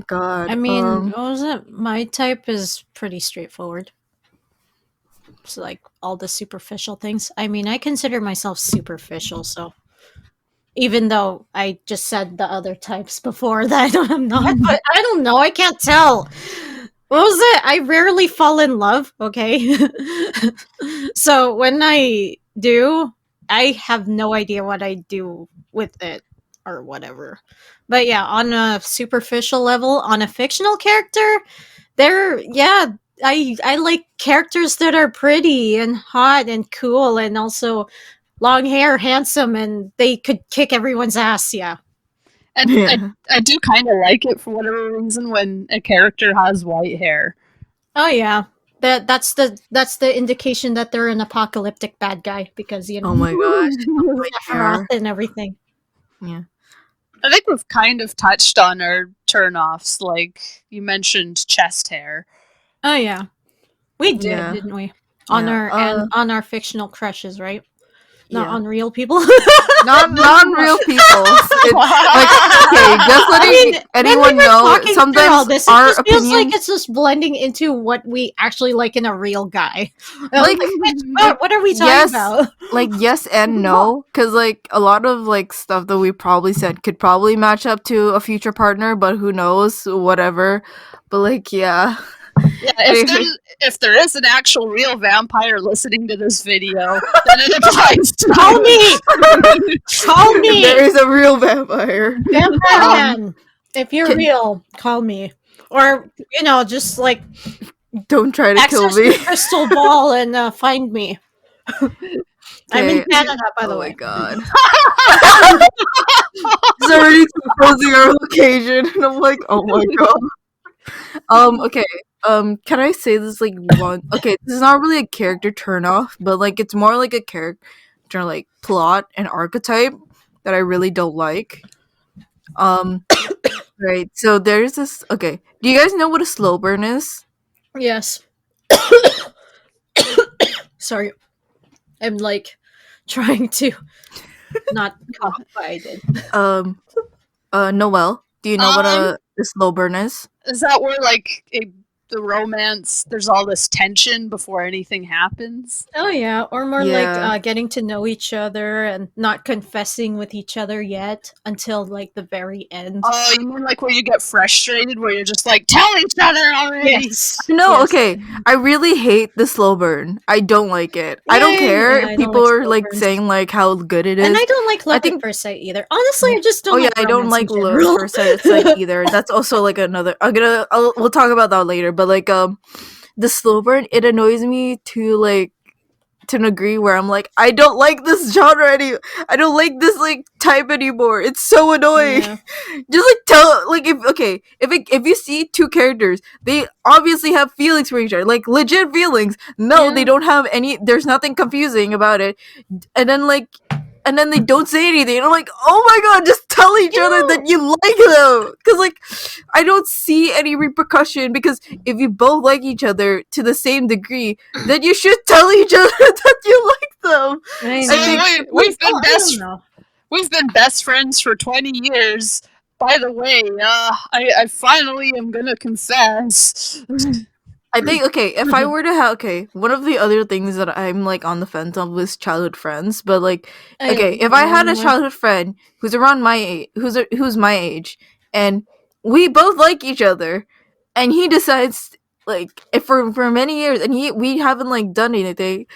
my god. I mean, what was it? My type is pretty straightforward. It's like all the superficial things. I mean, I consider myself superficial, so even though I just said the other types before that I'm not, but I don't know. I can't tell. What was it? I rarely fall in love, okay? So when I do, I have no idea what I do with it or whatever. But yeah, on a superficial level, on a fictional character, I like characters that are pretty and hot and cool and also long hair, handsome, and they could kick everyone's ass, yeah. And Yeah. I do kind of like it for whatever reason when a character has white hair. Oh yeah. That's the indication that they're an apocalyptic bad guy because Oh my gosh. White Sephiroth hair. and everything. Yeah. I think we've kind of touched on our turn-offs, like you mentioned chest hair. Oh yeah. We did, Yeah. didn't we? On Yeah, our and on our fictional crushes, right? Not Yeah. on real people. Not non-real people. Like, okay, just letting when anyone we were know. talking through all Sometimes this, it our just feels like opinion, it's just blending into what we actually like in a real guy. like, What are we talking yes, about? like yes and no, because like a lot of like stuff that we probably said could probably match up to a future partner, but who knows, whatever. But like, yeah. Yeah, Anyway. if there is an actual real vampire listening to this video, then it applies to Call me! Call If me! there is a real vampire. Vampire Man! If you're real, call me. Or, just like Don't try to kill access me. your crystal ball and find me. I'm in Okay. Canada, by the Oh way. my god. It's already exposing our location, and I'm like, oh my god. Okay. Can I say this like one? Okay, this is not really a character turn off, but like it's more like a character like plot and archetype that I really don't like. Right. So there's this. Okay, do you guys know what a slow burn is? Yes. Sorry. I'm like trying to not cough, but I did. Noelle, do you know what a slow burn is? Is that where like the romance? There's all this tension before anything happens. Oh yeah, or more Yeah. like getting to know each other and not confessing with each other yet until like the very end. Oh, you mean like where you get frustrated, where you're just like, tell each other already? Yes. No, yes. okay. I really hate the slow burn. I don't like it. I don't Yeah, care yeah, I if don't people like are slow like burns. saying like how good it is. And I don't like love think- at first sight either. Honestly, I just don't. Oh yeah, like I don't romance like in love general. first sight either. That's also like another. We'll talk about that later. But like the slow burn, it annoys me to an degree where I'm like, I don't like this genre anymore. I don't like this like type anymore. It's so annoying. Yeah. Just like tell like if you see two characters, they obviously have feelings for each other, like legit feelings. No, Yeah. they don't have any. There's nothing confusing about it. And then they don't say anything. And I'm like, oh my god, just tell each other that you like them. Because, like, I don't see any repercussion. Because if you both like each other to the same degree, then you should tell each other that you like them. I So know. we've been best friends for 20 years. By the way, I finally am gonna confess. I think, okay, if I were to have, one of the other things that I'm, like, on the fence of was childhood friends, but, like, okay, if I had a childhood friend who's around my age, who's my age, and we both like each other, and he decides, like, if for many years, and we haven't, like, done anything,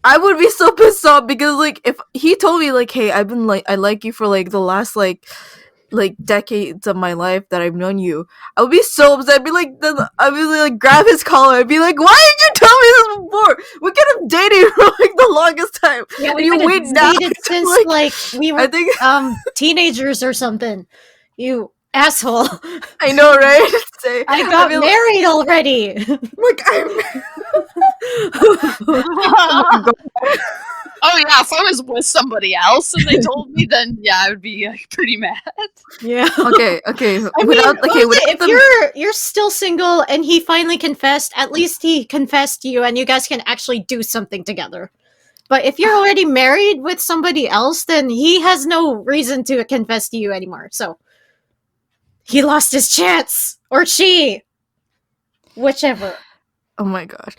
I would be so pissed off, because, like, if he told me, like, hey, I like you for, like, the last, like decades of my life that I've known you, I would be so upset. I'd be like grab his collar. I'd be like, why did you tell me this before? We could have dated for like the longest time. Yeah, we you could wait have now dated to, since like, like we were I think teenagers or something. You asshole! I know, right? Say, I got I'd be married already. like Oh yeah, if I was with somebody else and they told me, then yeah, I would be like, pretty mad. Yeah. okay. I mean, if you're still single and he finally confessed, at least he confessed to you and you guys can actually do something together. But if you're already married with somebody else, then he has no reason to confess to you anymore. So he lost his chance. or she, whichever. Oh my gosh.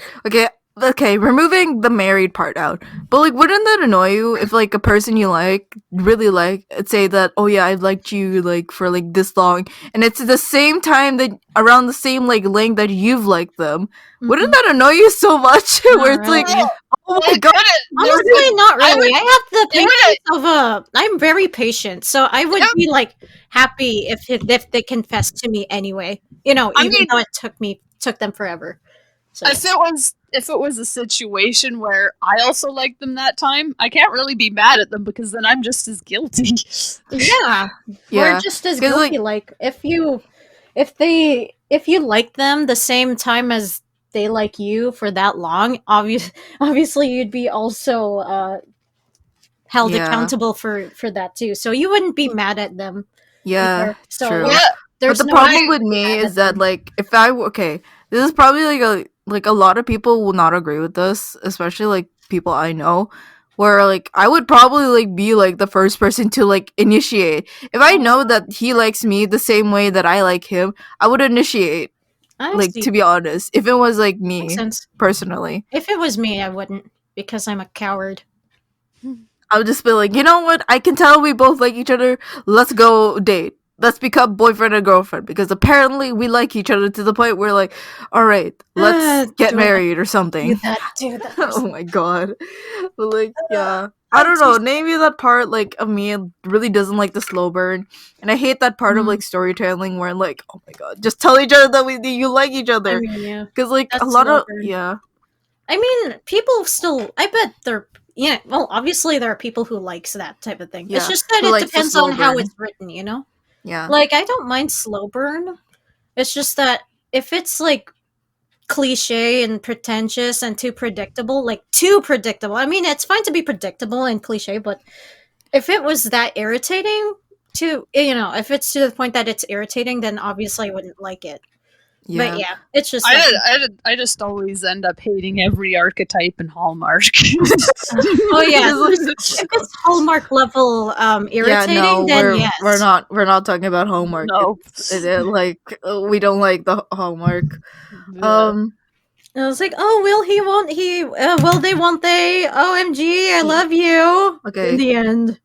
Okay, removing the married part out. But like, wouldn't that annoy you if like a person you like really like say that, oh yeah, I've liked you like for like this long, and it's the same time that around the same like length that you've liked them. Wouldn't Mhm. that annoy you so much? Not Where it's like, really. oh my god, Honestly, not really. I have the it wouldn't- patience of a. I'm very patient, so I would be like happy if they confessed to me anyway. You know, I even mean- though it took them forever. So if it was a situation where I also liked them that time, I can't really be mad at them because then I'm just as guilty. yeah, we're yeah, just as 'cause, guilty. Like if you like them the same time as they like you for that long, obviously you'd be also held yeah, accountable for that too. So you wouldn't be mad at them yeah, either. So true. yeah, Yeah, But there's the no problem reason with to be me mad is at that them. like if okay, this is probably like a lot of people will not agree with this, especially like people I know, where like I would probably like be like the first person to like initiate. If I know that he likes me the same way that I like him, I would initiate. I Like see. to be honest, if it was like Makes me sense. personally, If it was me, I wouldn't because I'm a coward. I would just be like, you know what? I can tell we both like each other. Let's go date. Let's become boyfriend and girlfriend because apparently we like each other to the point where like, all right, let's get Do married or Do something. that. Do that. Oh my god. But like, yeah. I I'm don't too know. Maybe that part like of me really doesn't like the slow burn, and I hate that part of like storytelling where like, oh my god, just tell each other that you like each I other. mean, yeah, Because like a that's lot slow of burn. yeah, I mean, people still. I bet they're. Yeah, well, obviously there are people who likes that type of thing. It's yeah. just that Who it likes the depends slow on how burn? it's written, you know? Yeah. Like I don't mind slow burn. It's just that if it's like cliche and pretentious and too predictable, like too predictable. I mean, it's fine to be predictable and cliche, but if it was that irritating to, you know, if it's to the point that it's irritating, then obviously I wouldn't like it. But Yeah. yeah, it's just like I just always end up hating every archetype in Hallmark. oh yeah, It's if it's Hallmark level yeah, irritating, no, then we're yes. not talking about homework. No. Like we don't like the homework. Yeah. And I was like, oh, will he? Won't he? Will they? Won't they? OMG, I love you. Okay. In the end,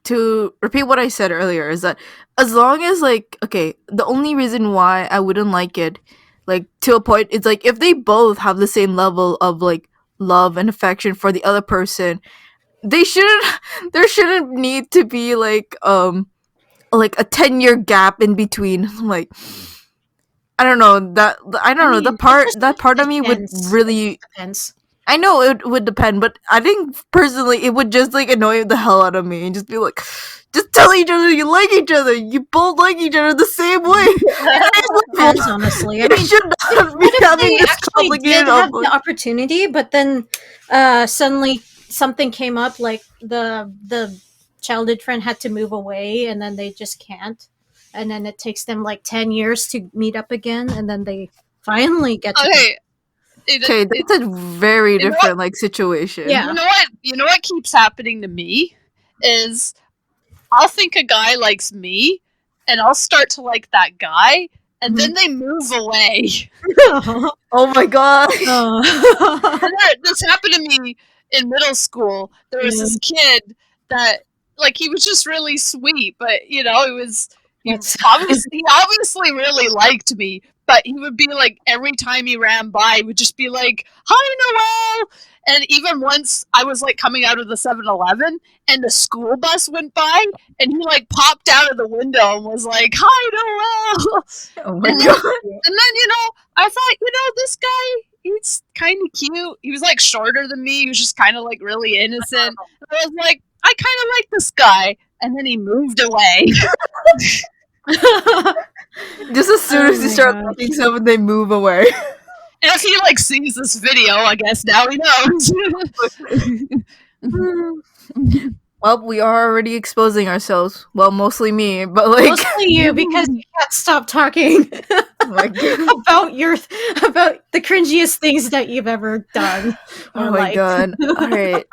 To repeat what I said earlier is that as long as like okay, the only reason why I wouldn't like it, like to a point, it's like if they both have the same level of like love and affection for the other person, they shouldn't there shouldn't need to be like a 10-year gap in between. Like I don't know I don't know mean, it just that part of me would depends. really Depends. I know it would depend, but I think personally it would just like annoy the hell out of me and just be like, just tell each other you like each other. You both like each other the same way. Depends, honestly. I You mean, should not be what if having they this actually did complicated have outlook. the opportunity, but then suddenly something came up, like the childhood friend had to move away, and then they just can't, and then it takes them like 10 years to meet up again, and then they finally get to. Okay. Okay, that's a very you know different like situation. Yeah. You know what keeps happening to me is I'll think a guy likes me and I'll start to like that guy and then they move away. Oh my god. This happened to me in middle school. There was this kid that like he was just really sweet, but you know, he obviously really liked me, but he would be like every time he ran by, he would just be like, "Hi, Noel." And even once I was like coming out of the 7-Eleven and the school bus went by and he like popped out of the window and was like, "Hi, Noel." Oh my And then, god. and then, you know, I thought, you know, this guy, he's kind of cute. He was like shorter than me. He was just kind of like really innocent. And I was like, I kind of like this guy. And then he moved away. Just as soon Oh as you my start gosh. liking someone, they move away. And if he like sees this video, I guess now he knows. Well, we are already exposing ourselves. Well, mostly me, but like Mostly you, because you can't stop talking oh my god. about the cringiest things that you've ever done. Oh or my liked. god. All right.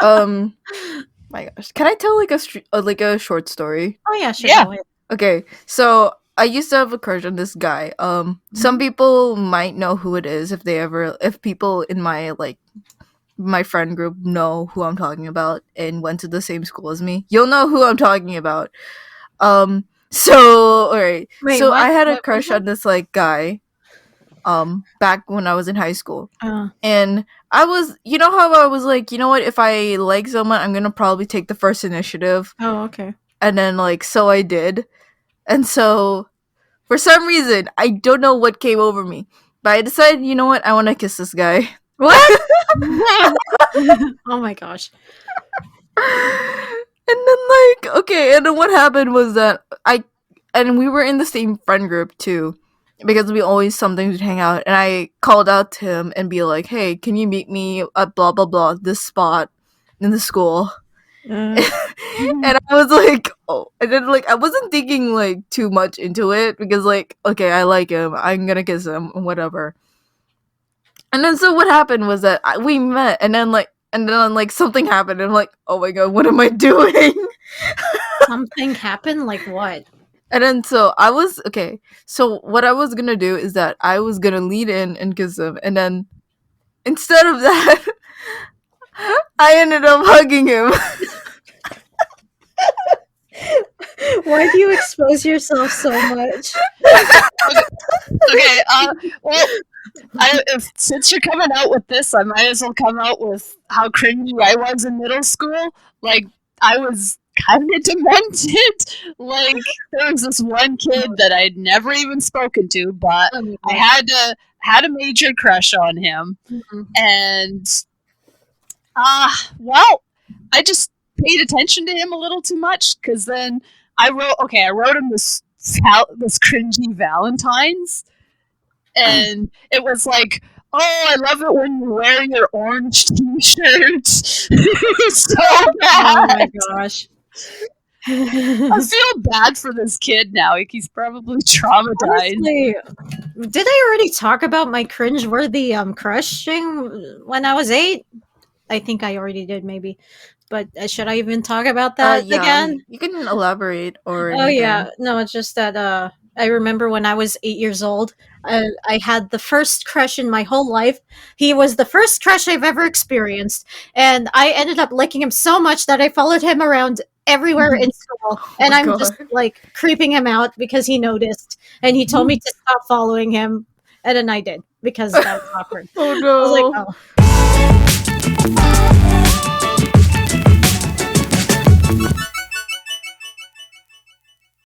My gosh. Can I tell like a short story? Oh yeah, sure. Yeah. go ahead. Okay. So, I used to have a crush on this guy. Some people might know who it is if people in my my friend group know who I'm talking about and went to the same school as me. You'll know who I'm talking about. So alright. Wait, So what? I had a What crush was on this guy back when I was in high school. it? And I was, you know how I was like, you know what, if I like someone, I'm gonna probably take the first initiative. Oh, okay. And then so I did. And so for some reason, I don't know what came over me, but I decided, you know what, I want to kiss this guy. What? Oh my gosh. And then okay, and then what happened was that we were in the same friend group too, because we always sometimes would hang out, and I called out to him and be like, hey, can you meet me at blah blah blah this spot in the school? And I was like, oh, and then I wasn't thinking too much into it, because okay, I like him, I'm gonna kiss him, whatever. And then so what happened was that we met, and then something happened, and I'm like, oh my god, what am I doing? Something happened? Like what? And then so I was okay. So what I was gonna do is that I was gonna lead in and kiss him, and then instead of that, I ended up hugging him. Why do you expose yourself so much? Okay, well, since you're coming out with this, I might as well come out with how cringy I was in middle school. I was kind of demented. There was this one kid that I'd never even spoken to, but I had a major crush on him. Mm-hmm. And, well, I just paid attention to him a little too much, because then I wrote him this cringy Valentine's, and it was like, oh, I love it when you wear your orange t-shirt. So bad. Oh my gosh. I feel bad for this kid now. He's probably traumatized. Honestly, did I already talk about my cringe-worthy crushing when I was 8? I think I already did, maybe. But should I even talk about that again? You can elaborate or Oh yeah, no, it's just that I remember when I was 8 years old, I had the first crush in my whole life. He was the first crush I've ever experienced, and I ended up liking him so much that I followed him around everywhere in school, and I'm just creeping him out because he noticed, and he told me to stop following him, and then I did because that was awkward. Oh no! I was like, oh.